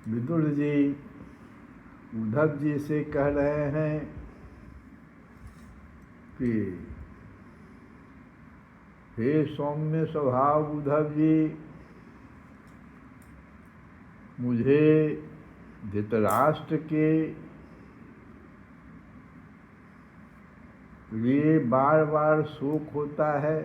विदुर जी उद्धव जी से कह रहे हैं कि हे सौम्य स्वभाव उद्धव जी, मुझे धृतराष्ट्र के लिए बार बार शोक होता है,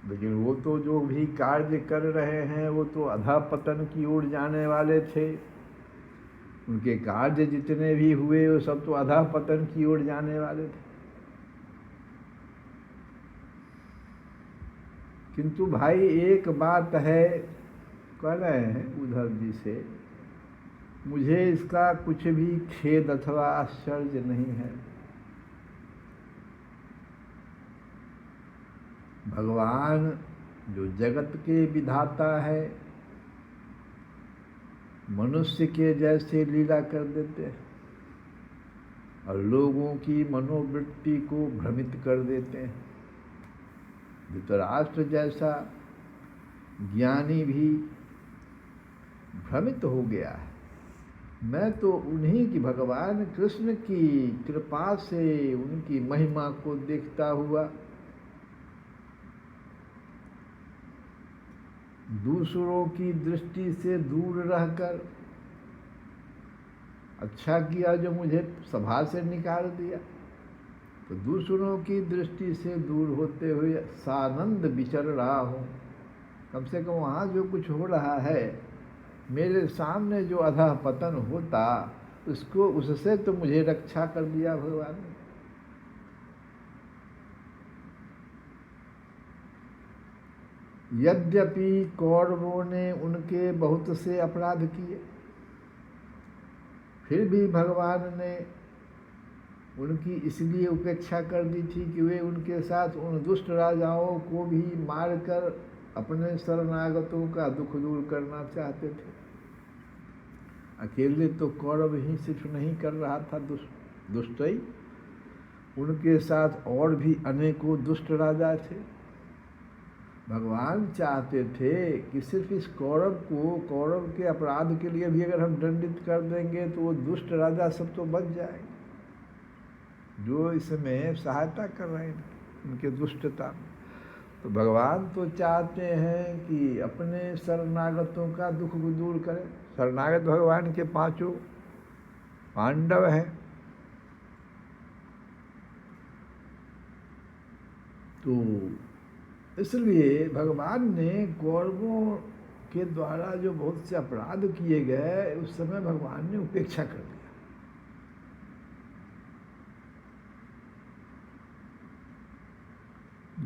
लेकिन वो तो जो भी कार्य कर रहे हैं वो तो अधःपतन की ओर जाने वाले थे। उनके कार्य जितने भी हुए वो सब तो अधःपतन की ओर जाने वाले थे। किंतु भाई एक बात है, कह रहे हैं उद्धव जी से, मुझे इसका कुछ भी खेद अथवा आश्चर्य नहीं है। भगवान जो जगत के विधाता है, मनुष्य के जैसे लीला कर देते हैं और लोगों की मनोवृत्ति को भ्रमित कर देते हैं। धृतराष्ट्र जैसा ज्ञानी भी भ्रमित हो गया है। मैं तो उन्हीं की, भगवान कृष्ण की कृपा से उनकी महिमा को देखता हुआ दूसरों की दृष्टि से दूर रहकर, अच्छा किया जो मुझे सभा से निकाल दिया, तो दूसरों की दृष्टि से दूर होते हुए सानंद विचर रहा हूँ। कम से कम वहाँ जो कुछ हो रहा है, मेरे सामने जो अधः पतन होता, उसको, उससे तो मुझे रक्षा कर दिया भगवान ने। यद्यपि कौरवों ने उनके बहुत से अपराध किए, फिर भी भगवान ने उनकी इसलिए उपेक्षा कर दी थी कि वे उनके साथ उन दुष्ट राजाओं को भी मारकर अपने शरणागतों का दुख दूर करना चाहते थे। अकेले तो कौरव ही सिर्फ नहीं कर रहा था दुष्टई, उनके साथ और भी अनेकों दुष्ट राजा थे। भगवान चाहते थे कि सिर्फ इस कौरव को, कौरव के अपराध के लिए भी अगर हम दंडित कर देंगे तो वो दुष्ट राजा सब तो बच जाएंगे जो इसमें सहायता कर रहे हैं उनके दुष्टता में। तो भगवान तो चाहते हैं कि अपने शरणागतों का दुख दूर करें। शरणागत भगवान के पांचों पांडव हैं। तो इसलिए भगवान ने कौरवों के द्वारा जो बहुत से अपराध किए गए, उस समय भगवान ने उपेक्षा कर दिया।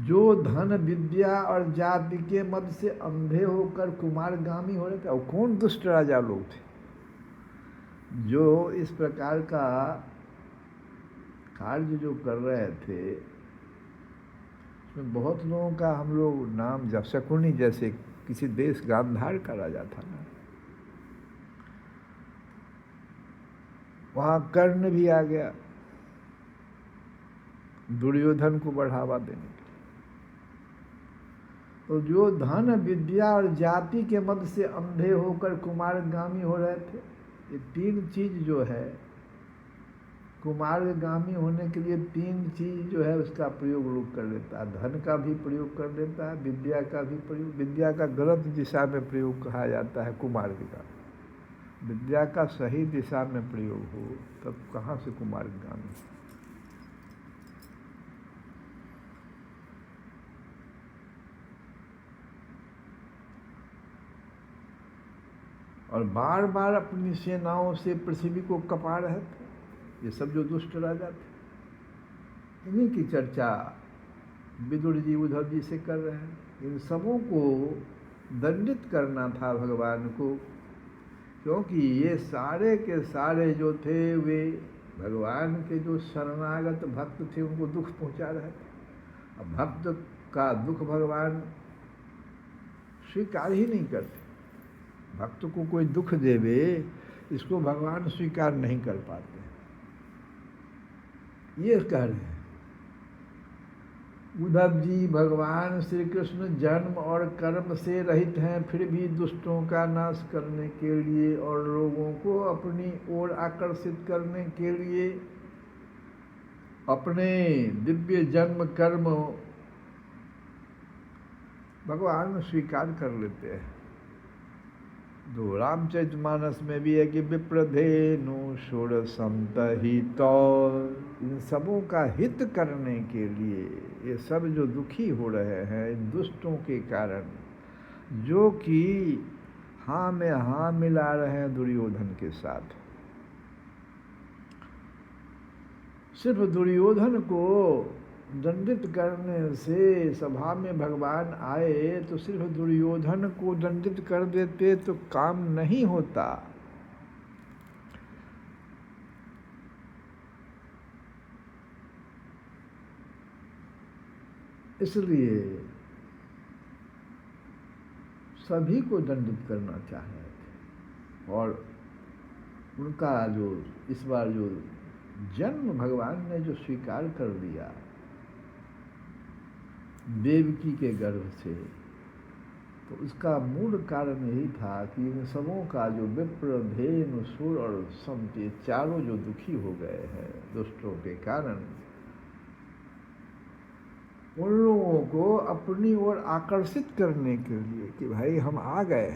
जो धन विद्या और जाति के मद से अंधे होकर कुमारगामी हो रहे थे, और कौन दुष्ट राजा लोग थे जो इस प्रकार का कार्य जो कर रहे थे। उसमें बहुत लोगों का हम लोग नाम, जब शकुनी जैसे किसी देश गांधार का राजा था ना, वहाँ कर्ण भी आ गया दुर्योधन को बढ़ावा देने के लिए। तो जो धन विद्या और जाति के मद से अंधे होकर कुमारगामी हो रहे थे, ये तीन चीज जो है, कुमारगामी होने के लिए तीन चीज जो है उसका प्रयोग लोग कर लेता है। धन का भी प्रयोग कर लेता है, विद्या का भी प्रयोग, विद्या का गलत दिशा में प्रयोग कहा जाता है कुमार्ग का, विद्या का सही दिशा में प्रयोग हो तब कहाँ से कुमार्गामी। और बार बार अपनी सेनाओं से पृथ्वी को कपा रहे थे ये सब जो दुष्ट राजा थे। इन्हीं की चर्चा विदुर जी उद्धव जी से कर रहे हैं। इन सबों को दंडित करना था भगवान को, क्योंकि ये सारे के सारे जो थे वे भगवान के जो शरणागत भक्त थे उनको दुख पहुंचा रहे थे। अब भक्त का दुख भगवान स्वीकार ही नहीं करते। भक्त को कोई दुख देवे इसको भगवान स्वीकार नहीं कर पाते। ये कह रहे हैं उद्धव जी, भगवान श्री कृष्ण जन्म और कर्म से रहित हैं, फिर भी दुष्टों का नाश करने के लिए और लोगों को अपनी ओर आकर्षित करने के लिए अपने दिव्य जन्म कर्म भगवान स्वीकार कर लेते हैं। तो रामचरितमानस में भी है कि विप्रधेनु षोडशंत, इन सबों का हित करने के लिए ये सब जो दुखी हो रहे हैं इन दुष्टों के कारण, जो कि हाँ में हाँ मिला रहे हैं दुर्योधन के साथ। सिर्फ दुर्योधन को दंडित करने से सभा में भगवान आए तो सिर्फ दुर्योधन को दंडित कर देते तो काम नहीं होता। इसलिए सभी को दंडित करना चाह रहे थे। और उनका जो इस बार जो जन्म भगवान ने जो स्वीकार कर लिया देवकी के गर्भ से, तो उसका मूल कारण यही था कि इन सबों का जो विप्र, धेनु, सुर और संत, ये चारों जो दुखी हो गए हैं दुष्टों के कारण, उन लोगों को अपनी ओर आकर्षित करने के लिए कि भाई हम आ गए,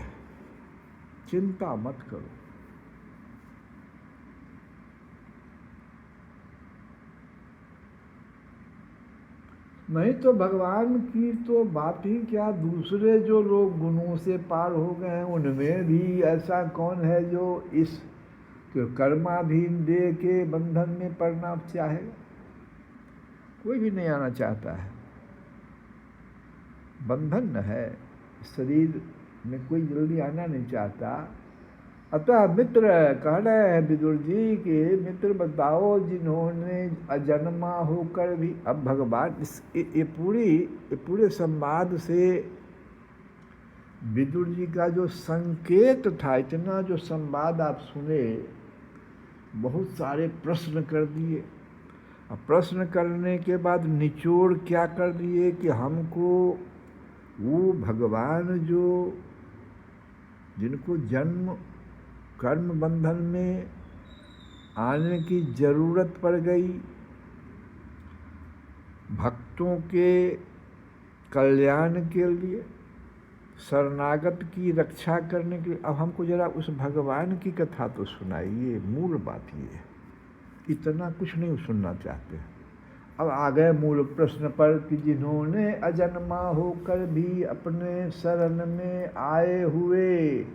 चिंता मत करो। नहीं तो भगवान की तो बात ही क्या, दूसरे जो लोग गुणों से पार हो गए हैं उनमें भी ऐसा कौन है जो इस कर्माधीन देह के बंधन में पड़ना चाहेगा। कोई भी नहीं आना चाहता है, बंधन है, शरीर में कोई जल्दी आना नहीं चाहता। अतः मित्र कह रहे हैं विदुर जी के मित्र बताओ जिन्होंने अजन्मा होकर भी, अब भगवान ये पूरे संवाद से विदुर जी का जो संकेत था, इतना जो संवाद आप सुने, बहुत सारे प्रश्न कर दिए। अब प्रश्न करने के बाद निचोड़ क्या कर दिए कि हमको वो भगवान जो जिनको जन्म कर्म बंधन में आने की जरूरत पड़ गई, भक्तों के कल्याण के लिए, शरणागत की रक्षा करने के लिए, अब हमको जरा उस भगवान की कथा तो सुनाइए। मूल बात ये है, इतना कुछ नहीं सुनना चाहते। अब आ गए मूल प्रश्न पर कि जिन्होंने अजन्मा होकर भी अपने शरण में आए हुए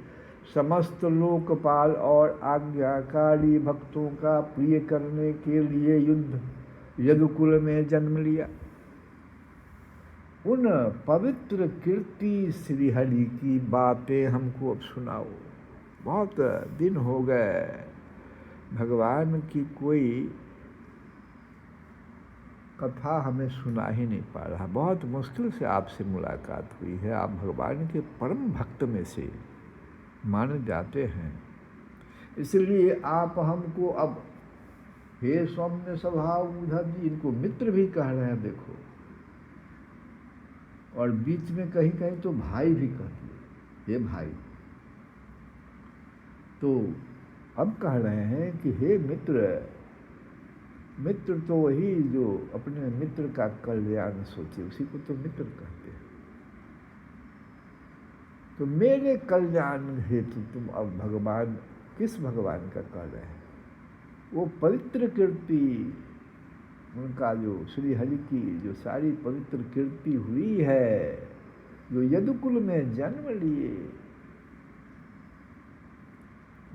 समस्त लोकपाल और आज्ञाकारी भक्तों का प्रिय करने के लिए यदुकुल में जन्म लिया, उन पवित्र कीर्ति श्रीहरि की बातें हमको अब सुनाओ। बहुत दिन हो गए भगवान की कोई कथा हमें सुना ही नहीं पा रहा। बहुत मुश्किल से आपसे मुलाकात हुई है। आप भगवान के परम भक्त में से माने जाते हैं, इसलिए आप हमको अब हे सौम्य स्वभाव उद्धव जी, इनको मित्र भी कह रहे हैं देखो, और बीच में कहीं कहीं तो भाई भी कह दिए, हे भाई। तो अब कह रहे हैं कि हे मित्र, मित्र तो वही जो अपने मित्र का कल्याण सोचे, उसी को तो मित्र कहते हैं। तो मेरे कल्याण हेतु तुम अब भगवान किस भगवान का कर रहे हैं? वो पवित्र कीर्ति, उनका जो श्री हरि की जो सारी पवित्र कीर्ति हुई है, जो यदुकुल में जन्म लिए,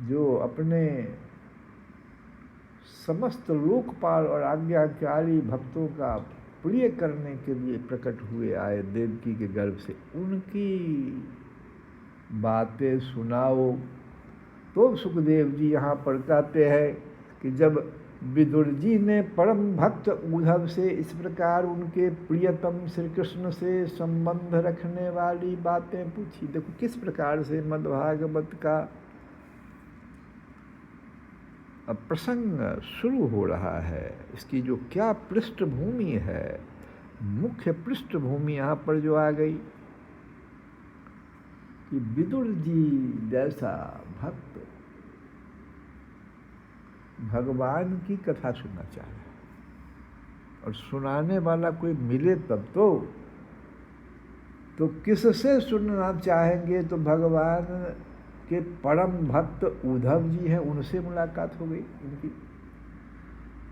जो अपने समस्त लोकपाल और आज्ञाकारी भक्तों का प्रिय करने के लिए प्रकट हुए आए देवकी के गर्भ से, उनकी बातें सुनाओ। तो सुखदेव जी यहाँ पर कहते हैं कि जब विदुर जी ने परम भक्त उद्धव से इस प्रकार उनके प्रियतम श्री कृष्ण से संबंध रखने वाली बातें पूछी। देखो किस प्रकार से मद्भागवत का प्रसंग शुरू हो रहा है, इसकी जो क्या पृष्ठभूमि है, मुख्य पृष्ठभूमि यहाँ पर जो आ गई कि विदुर जी जैसा भक्त भगवान की कथा सुनना चाहे और सुनाने वाला कोई मिले तब तो किससे सुनना चाहेंगे? तो भगवान के परम भक्त उद्धव जी हैं, उनसे मुलाकात हो गई उनकी।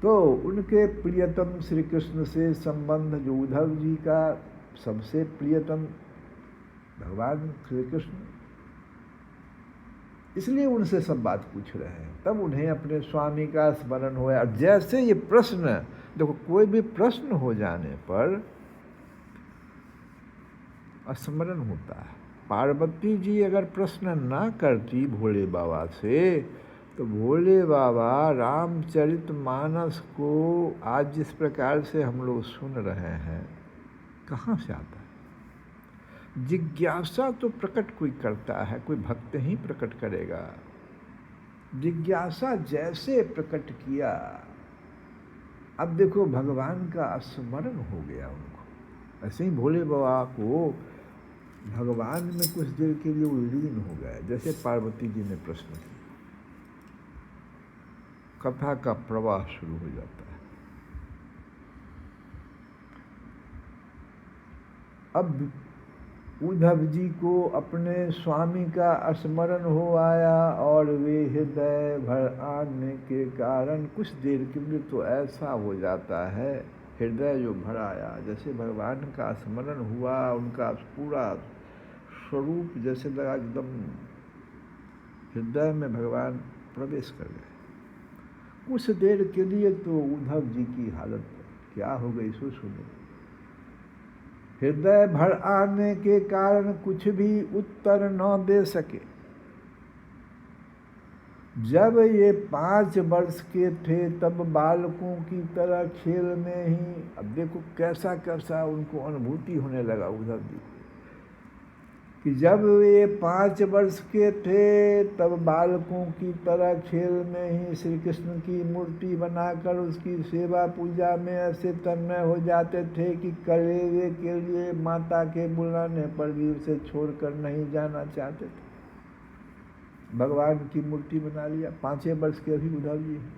तो उनके प्रियतम श्री कृष्ण से संबंध, जो उद्धव जी का सबसे प्रियतम भगवान श्री कृष्ण, इसलिए उनसे सब बात पूछ रहे हैं। तब उन्हें अपने स्वामी का स्मरण हुआ। और जैसे ये प्रश्न, देखो कोई भी प्रश्न हो जाने पर स्मरण होता है। पार्वती जी अगर प्रश्न ना करती भोले बाबा से, तो भोले बाबा रामचरितमानस को आज जिस प्रकार से हम लोग सुन रहे हैं, कहाँ से आता है? जिज्ञासा तो प्रकट कोई करता है, कोई भक्त ही प्रकट करेगा। जिज्ञासा जैसे प्रकट किया, अब देखो भगवान का स्मरण हो गया उनको। ऐसे ही भोले बाबा को भगवान में कुछ देर के लिए लीन हो गए, जैसे पार्वती जी ने प्रश्न किया। कथा का प्रवाह शुरू हो जाता है। अब उद्धव जी को अपने स्वामी का स्मरण हो आया और वे हृदय भर आने के कारण कुछ देर के लिए तो ऐसा हो जाता है, हृदय जो भर आया, जैसे भगवान का स्मरण हुआ, उनका पूरा स्वरूप जैसे लगा एकदम हृदय में भगवान प्रवेश कर गए। कुछ देर के लिए तो उद्धव जी की हालत क्या हो गई सो सुनो। हृदय भर आने के कारण कुछ भी उत्तर न दे सके। जब ये 5 वर्ष के थे तब बालकों की तरह खेल में ही, अब देखो कैसा कैसा उनको अनुभूति होने लगा उद्धव जी कि जब ये 5 वर्ष के थे तब बालकों की तरह खेल में ही श्री कृष्ण की मूर्ति बनाकर उसकी सेवा पूजा में ऐसे तन्मय हो जाते थे कि कलेवे के लिए माता के बुलाने पर भी उसे छोड़कर नहीं जाना चाहते थे। भगवान की मूर्ति बना लिया, 5 वर्ष के अभी उद्धव जी हैं।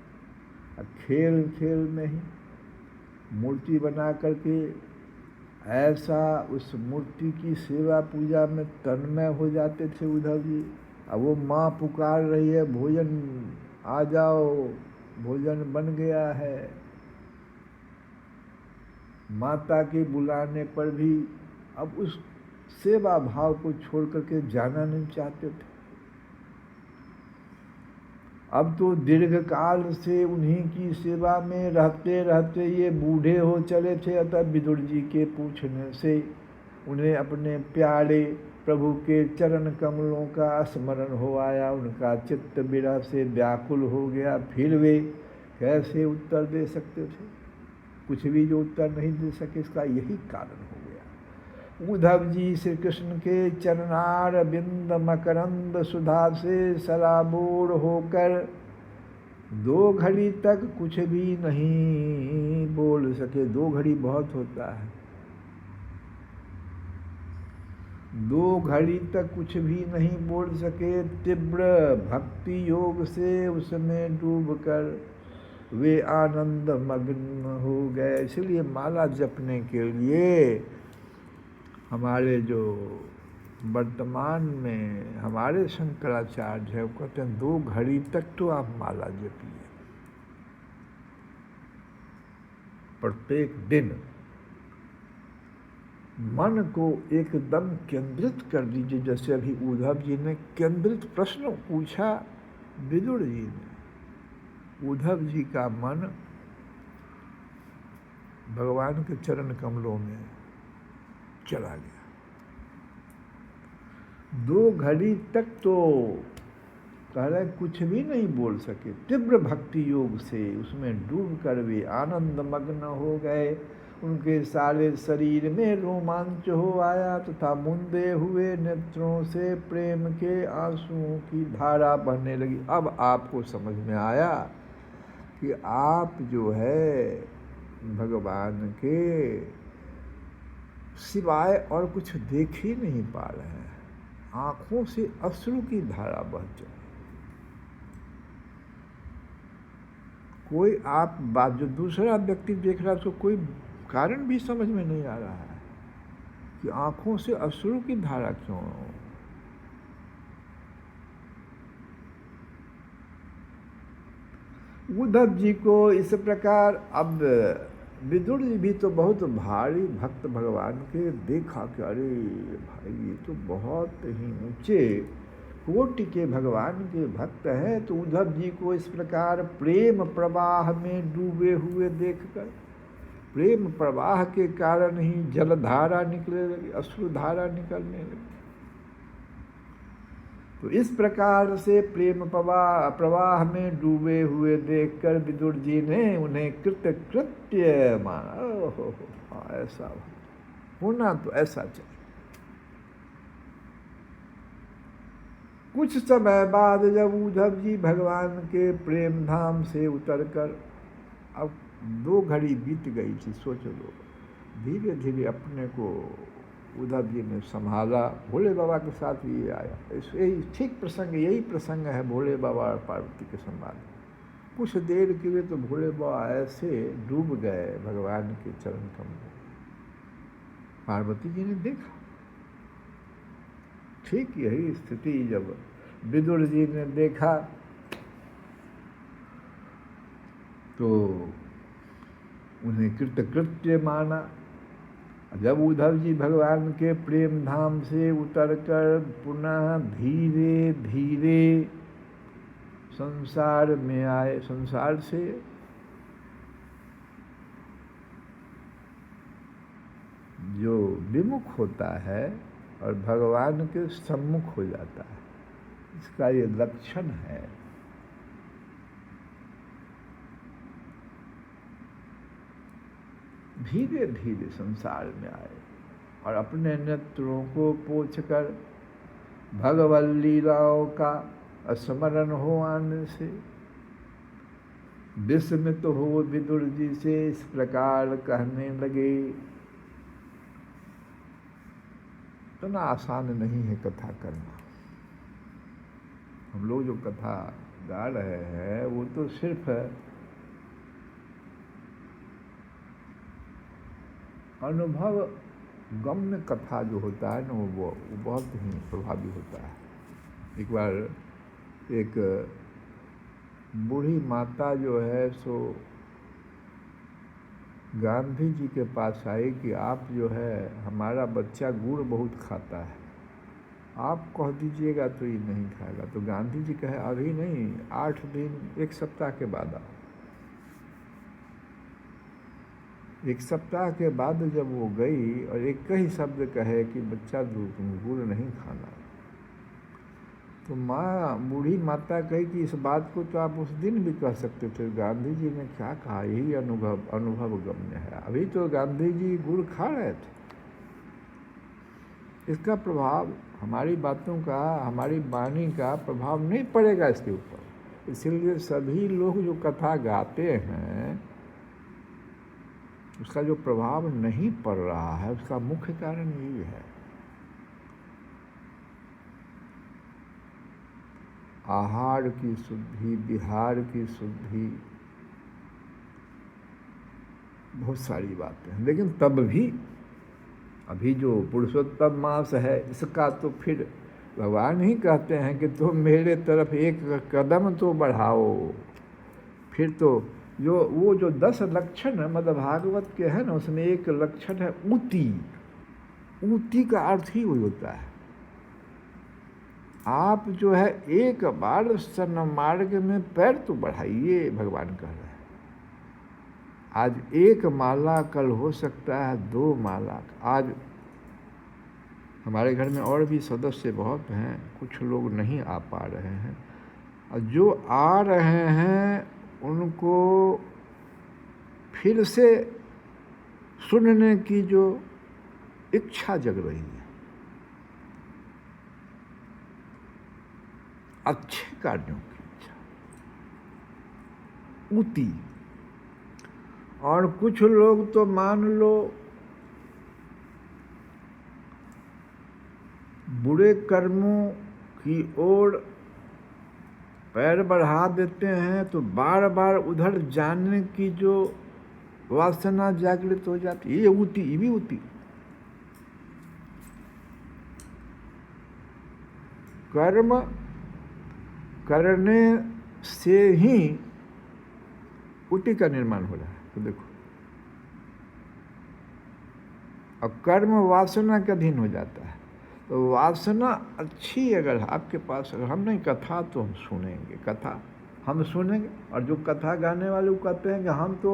अब खेल खेल में ही मूर्ति बना करके ऐसा उस मूर्ति की सेवा पूजा में तन्मय हो जाते थे उद्धव जी। अब वो माँ पुकार रही है, भोजन आ जाओ, भोजन बन गया है। माता के बुलाने पर भी अब उस सेवा भाव को छोड़ करके जाना नहीं चाहते थे। अब तो दीर्घ काल से उन्हीं की सेवा में रहते रहते ये बूढ़े हो चले थे। अतः विदुर जी के पूछने से उन्हें अपने प्यारे प्रभु के चरण कमलों का स्मरण हो आया। उनका चित्त विरह से व्याकुल हो गया। फिर वे कैसे उत्तर दे सकते थे? कुछ भी जो उत्तर नहीं दे सके, इसका यही कारण हो गया। उद्धव जी श्री कृष्ण के चरणार बिंद मकरंद सुधा से सराबोर होकर 2 घड़ी तक कुछ भी नहीं बोल सके। 2 घड़ी बहुत होता है। 2 घड़ी तक कुछ भी नहीं बोल सके। तीव्र भक्ति योग से उसमें डूबकर वे आनंद मग्न हो गए। इसलिए माला जपने के लिए हमारे जो वर्तमान में हमारे शंकराचार्य है, वो कहते हैं 2 घड़ी तक तो आप माला जपिए, प्रत्येक दिन मन को एकदम केंद्रित कर दीजिए। जैसे अभी उद्धव जी ने केंद्रित प्रश्न पूछा विदुर जी ने, उद्धव जी का मन भगवान के चरण कमलों में चला गया। 2 घड़ी तक तो कह रहे कुछ भी नहीं बोल सके। तीव्र भक्ति योग से उसमें डूब कर वे आनंद मग्न हो गए। उनके सारे शरीर में रोमांच हो आया तथा मुंदे हुए नेत्रों से प्रेम के आंसुओं की धारा बहने लगी। अब आपको समझ में आया कि आप जो है भगवान के सिवाय और कुछ देख ही नहीं पा रहे हैं। आंखों से अश्रु की धारा बह चली। कोई आप बात जो दूसरा व्यक्ति देख रहा है उसको कोई कारण भी समझ में नहीं आ रहा है कि आंखों से अश्रु की धारा क्यों। उद्धव जी को इस प्रकार, अब विदुर जी भी तो बहुत भारी भक्त भगवान के देखा कि अरे भाई ये तो बहुत ही ऊंचे कोटि के भगवान के भक्त हैं। तो उद्धव जी को इस प्रकार प्रेम प्रवाह में डूबे हुए देखकर, प्रेम प्रवाह के कारण ही जलधारा निकलने लगी, अश्रुधारा निकलने लगी। तो इस प्रकार से प्रेम प्रवाह में डूबे हुए देखकर विदुर जी ने उन्हें कृत्य माना। ओहो, ऐसा होना तो ऐसा चाहिए। कुछ समय बाद जब उद्धव जी भगवान के प्रेम धाम से उतरकर, अब 2 घड़ी बीत गई थी, सोच लो। धीरे धीरे अपने को उद्धव जी ने संभाला। भोले बाबा के साथ ये आया। यही ठीक प्रसंग, यही प्रसंग है भोले बाबा और पार्वती के संवाद। कुछ देर के लिए तो भोले बाबा ऐसे डूब गए भगवान के चरण कमल। पार्वती जी ने देखा। ठीक यही स्थिति जब विदुर जी ने देखा तो उन्हें कृत्य माना। जब उद्धव जी भगवान के प्रेम धाम से उतरकर पुनः धीरे धीरे संसार में आए, संसार से जो विमुख होता है और भगवान के सम्मुख हो जाता है, इसका ये लक्षण है। धीरे धीरे संसार में आए और अपने नेत्रों को पोंछकर भगवत लीलाओं का स्मरण हो आने से विस्मित हो विदुर जी से इस प्रकार कहने लगे। इतना आसान नहीं है कथा करना। हम लोग जो कथा गा रहे हैं वो तो सिर्फ अनुभव गम्य कथा जो होता है ना, वो बहुत ही प्रभावी होता है। एक बार एक बूढ़ी माता जो है सो गांधी जी के पास आई कि आप जो है हमारा बच्चा गुड़ बहुत खाता है, आप कह दीजिएगा तो ये नहीं खाएगा। तो गांधी जी कहे अभी नहीं, 8 दिन 1 सप्ताह के बाद आओ। 1 सप्ताह के बाद जब वो गई और एक ही शब्द कहे कि बच्चा तुम गुड़ नहीं खाना, तो बूढ़ी माता कही कि इस बात को तो आप उस दिन भी कह सकते थे। गांधी जी ने क्या कहा, यही अनुभव गम्य है। अभी तो गांधी जी गुड़ खा रहे थे। इसका प्रभाव हमारी बातों का, हमारी वाणी का प्रभाव नहीं पड़ेगा इसके ऊपर। इसीलिए सभी लोग जो कथा गाते हैं उसका जो प्रभाव नहीं पड़ रहा है, उसका मुख्य कारण यही है। आहार की शुद्धि, विहार की शुद्धि, बहुत सारी बातें हैं, लेकिन तब भी अभी जो पुरुषोत्तम मास है इसका तो फिर भगवान ही कहते हैं कि तुम मेरे तरफ एक कदम तो बढ़ाओ। फिर तो वो जो 10 लक्षण मतलब भागवत के है ना, उसमें एक लक्षण है ऊती। ऊती का अर्थ ही वही होता है, आप जो है एक बार सन्मार्ग में पैर तो बढ़ाइए, भगवान कह रहे हैं। आज एक माला, कल हो सकता है 2 माला। आज हमारे घर में और भी सदस्य बहुत हैं, कुछ लोग नहीं आ पा रहे हैं, और जो आ रहे हैं उनको फिर से सुनने की जो इच्छा जग रही है, अच्छे कार्यों की इच्छा, ऊती। और कुछ लोग तो मान लो बुरे कर्मों की ओर पैर बढ़ा देते हैं, तो बार बार उधर जाने की जो वासना जागृत हो जाती है, ये ऊती, ये भी ऊती। कर्म करने से ही ऊती का निर्माण हो रहा है। तो देखो, अब कर्म वासना के अधीन हो जाता है, तो वासना अच्छी अगर आपके पास, अगर हम नहीं कथा तो हम सुनेंगे, कथा हम सुनेंगे। और जो कथा गाने वाले वो कहते हैं कि हम तो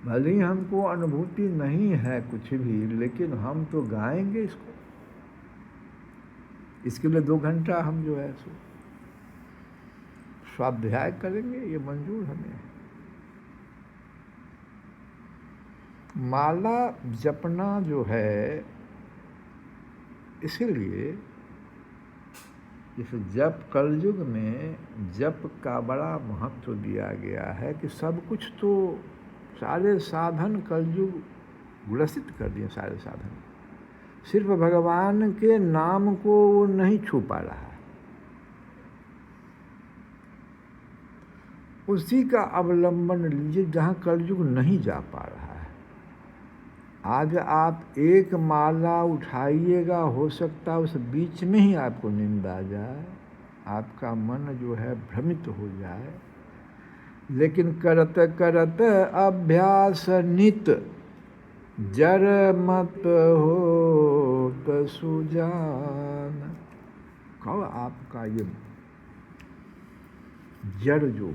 भले ही हमको अनुभूति नहीं है कुछ भी, लेकिन हम तो गाएंगे इसको, इसके लिए 2 घंटा हम जो है सो स्वाध्याय करेंगे, ये मंजूर हमें है। माला जपना जो है, इसीलिए इस जप कलयुग में जप का बड़ा महत्व दिया गया है कि सब कुछ तो सारे साधन कलयुग ग्रसित कर दिए, सारे साधन। सिर्फ भगवान के नाम को वो नहीं छू पा रहा है, उसी का अवलंबन लीजिए जहाँ कलयुग नहीं जा पा रहा है। आज आप एक माला उठाइएगा, हो सकता है उस बीच में ही आपको नींद आ जाए, आपका मन जो है भ्रमित हो जाए। लेकिन करत करत अभ्यास नित, जर मत हो त सुजान। कब आपका ये जड़ जो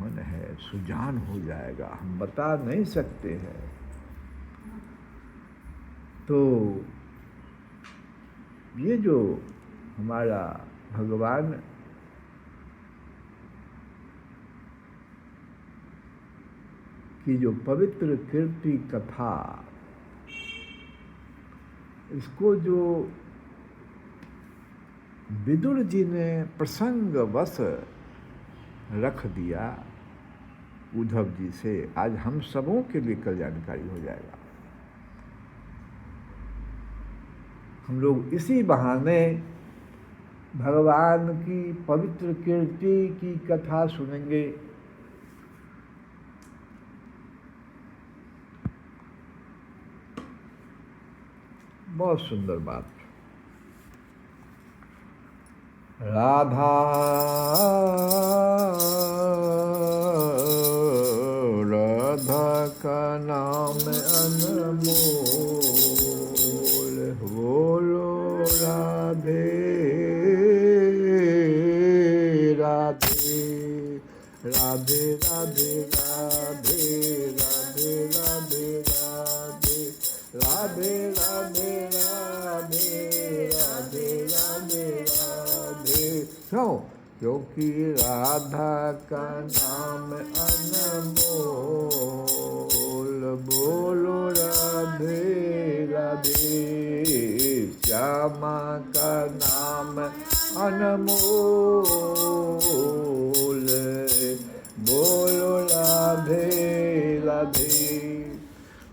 मन है सुजान हो जाएगा, हम बता नहीं सकते हैं। तो ये जो हमारा भगवान की जो पवित्र कीर्ति कथा, इसको जो विदुर जी ने प्रसंगवश रख दिया उद्धव जी से, आज हम सबों के लिए कल्याणकारी हो जाएगा। हम लोग इसी बहाने भगवान की पवित्र कीर्ति की कथा सुनेंगे। बहुत सुंदर बात। राधा राधा का नाम अनमोल, बोलो राधे राधे राधे राधे राधे राधे राधे राधे राधे राधे राधे राधे राधे राधे। क्यों? क्योंकि राधा का नाम अनमोल, बोलो राधे राधे। श्यामा का नाम अनमोल, बोलो राधे राधे।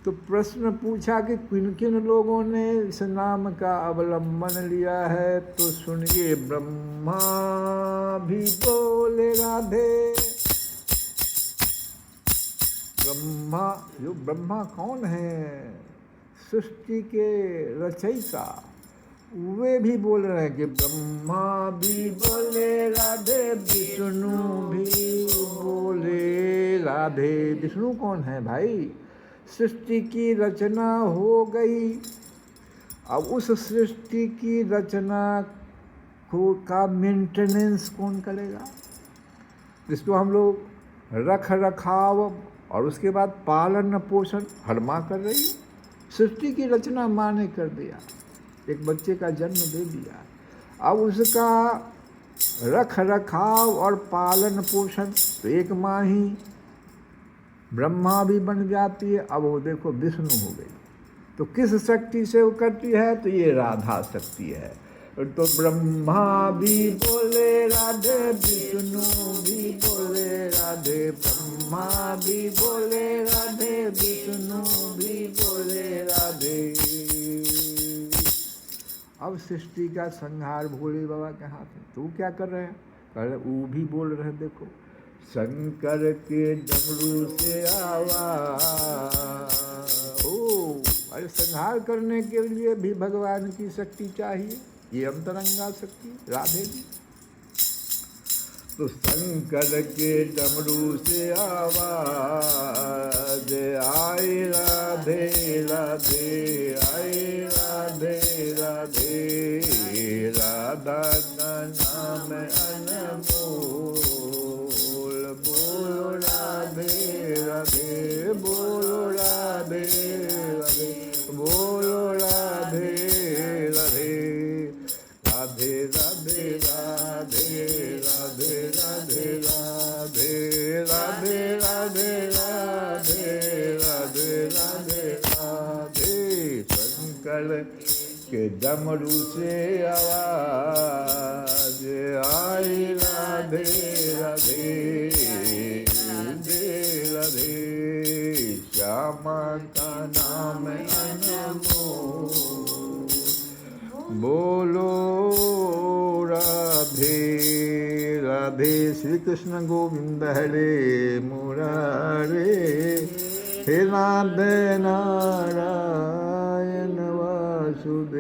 तो प्रश्न पूछा कि किन किन लोगों ने इस नाम का अवलंबन लिया है, तो सुनिए। ब्रह्मा भी बोले राधे। ब्रह्मा, जो ब्रह्मा कौन है? सृष्टि के रचयिता वे भी बोल रहे हैं कि ब्रह्मा भी बोले राधे, विष्णु भी बोले राधे। विष्णु कौन है भाई? सृष्टि की रचना हो गई, अब उस सृष्टि की रचना को का मेंटेनेंस कौन करेगा? जिसको हम लोग रख रखाव और उसके बाद पालन पोषण हर माँ कर रही है। सृष्टि की रचना माँ ने कर दिया, एक बच्चे का जन्म दे दिया, अब उसका रख रखाव और पालन पोषण तो एक माँ ही ब्रह्मा भी बन जाती है। अब वो देखो विष्णु हो गई, तो किस शक्ति से वो करती है? तो ये राधा शक्ति है। तो ब्रह्मा भी बोले राधे, विष्णु भी बोले राधे, ब्रह्मा भी बोले राधे, विष्णु भी बोले राधे। अब सृष्टि का संहार भोले बाबा के हाथ में। तो क्या कर रहे हैं? कह रहे वो भी बोल रहे हैं, देखो शंकर के डमरू से आवाज हो। अरे संहार करने के लिए भी भगवान की शक्ति चाहिए, ये अंतरंगा शक्ति राधे जी। तो शंकर के डमरू से आवाज आए राधे राधे, आए राधे राधे, राधा का नाम अनमोल, बोलो राधे राधे, बोलो राधे राधे, बोलो राधे राधे, राधे राधे राधे, राधे राधे राधे, राधे राधे राधे, राधे राधे राधे। शंकर के डमरू से आवाज आई राधे राधे, राधे राधे, श्यामा का नाम अनमोल, बोलो राधे राधे। श्री कृष्ण गोविंद हरे मुरारे, हे नारायण वासुदेव।